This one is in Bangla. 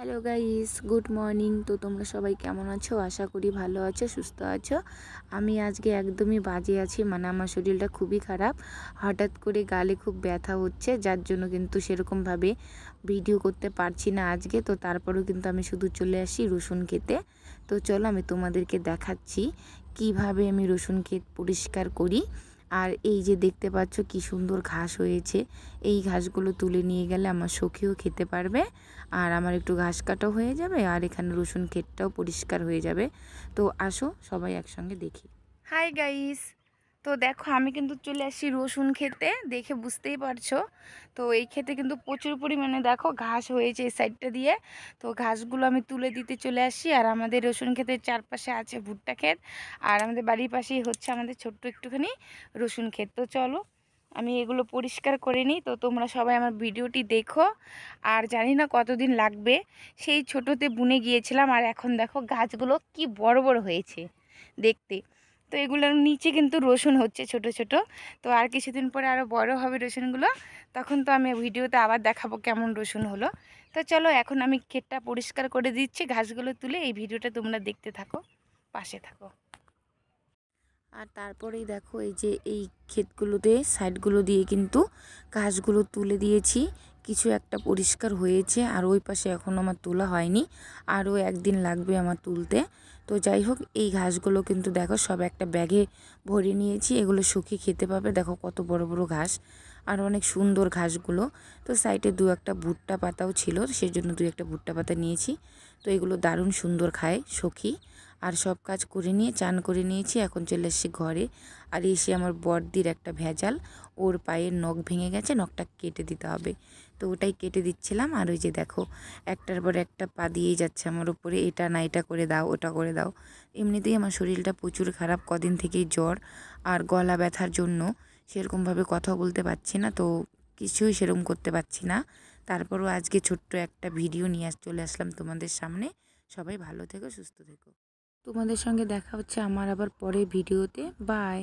Hello guys, good morning. তো তোমরা সবাই কেমন আছো? আশা করি ভালো আছো, সুস্থ আছো। আমি আজকে একদমই বাজে আছি, মানে আমার শরীরটা খুবই খারাপ। হঠাৎ করে গালে খুব ব্যথা হচ্ছে, যার জন্য কিন্তু সেরকমভাবে ভিডিও করতে পারছি না আজকে। তো তারপরেও কিন্তু আমি শুধু চলে আসি রসুন খেতে। তো চলো আমি তোমাদেরকে দেখাচ্ছি কিভাবে আমি রসুন ক্ষেত পরিষ্কার করি। আর এই যে দেখতে পাচ্ছ কি সুন্দর ঘাস হয়েছে, এই ঘাসগুলো তুলে নিয়ে গেলে আমার সখীও খেতে পারবে, আর আমার একটু ঘাস কাটাও হয়ে যাবে, আর এখানে রসুন ক্ষেতটাও পরিষ্কার হয়ে যাবে। তো আসো সবাই একসঙ্গে দেখি। হাই গাইস, তো দেখো আমি কিন্তু চলে আসি রসুন খেতে, দেখে বুঝতেই পারছো। তো এই ক্ষেতে কিন্তু প্রচুর পরিমাণে দেখো ঘাস হয়েছে এই সাইডটা দিয়ে। তো ঘাসগুলো আমি তুলে দিতে চলে আসি। আর আমাদের রসুন ক্ষেতের চারপাশে আছে ভুট্টা ক্ষেত, আর আমাদের বাড়ির পাশেই হচ্ছে আমাদের ছোট্ট একটুখানি রসুন ক্ষেত। তো চলো আমি এগুলো পরিষ্কার করে নিই। তো তোমরা সবাই আমার ভিডিওটি দেখো। আর জানি না কতদিন লাগবে, সেই ছোটোতে বুনে গিয়েছিলাম, আর এখন দেখো গাছগুলো কি বড় বড় হয়েছে দেখতে। তো এগুলোর নিচে কিন্তু রসুন হচ্ছে ছোট ছোট। তো আর কিছুদিন পরে আরও বড় হবে রসুনগুলো, তখন তো আমি ভিডিওতে আবার দেখাবো কেমন রসুন হলো। তো চলো এখন আমি ক্ষেতটা পরিষ্কার করে দিচ্ছি, ঘাসগুলো তুলে। এই ভিডিওটা তোমরা দেখতে থাকো, পাশে থাকো। আর তারপরেই দেখো এই যে এই ক্ষেতগুলোতে সাইডগুলো দিয়ে কিন্তু ঘাসগুলো তুলে দিয়েছি, কিছু একটা পরিষ্কার হয়েছে। আর ওই পাশে এখনও আমার তোলা হয়নি, আরও একদিন লাগবে আমার তুলতে। তো যাই হোক, এই ঘাসগুলো কিন্তু দেখো সব একটা ব্যাগে ভরে নিয়েছি, এগুলো শুকিয়ে খেতে পাবে। দেখো কত বড় বড় ঘাস, আর অনেক সুন্দর ঘাসগুলো। তো সাইডে দু একটা ভুট্টা পাতাও ছিল, সেই জন্য দু একটা ভুট্টা পাতা নিয়েছি। তো এগুলো দারুণ সুন্দর খায় সখী। আর সব কাজ করে নিয়ে চান করে নিয়েছি, এখন চলে এসেছি ঘরে। আর এসে আমার বড়দির একটা ভেজাল, ওর পায়ের নখ ভেঙে গেছে, নখটা কেটে দিতে হবে। তো ওটাই কেটে দিচ্ছিলাম। আর ওই যে দেখো একটার পর একটা পা দিয়েই যাচ্ছে আমার উপরে, এটা না এটা করে দাও, ওটা করে দাও। এমনিতেই আমার শরীরটা প্রচুর খারাপ, কদিন থেকেই জ্বর আর গলা ব্যথার জন্য সেরকমভাবে কথা বলতে পারছি না, তো কিছুই সেরকম করতে পারছি না। তারপরও আজকে ছোট্ট একটা ভিডিও নিয়ে চলে আসলাম তোমাদের সামনে। সবাই ভালো থেকো, সুস্থ থেকো। তোমাদের সঙ্গে দেখা হচ্ছে আমার আবার পরের ভিডিওতে। বাই।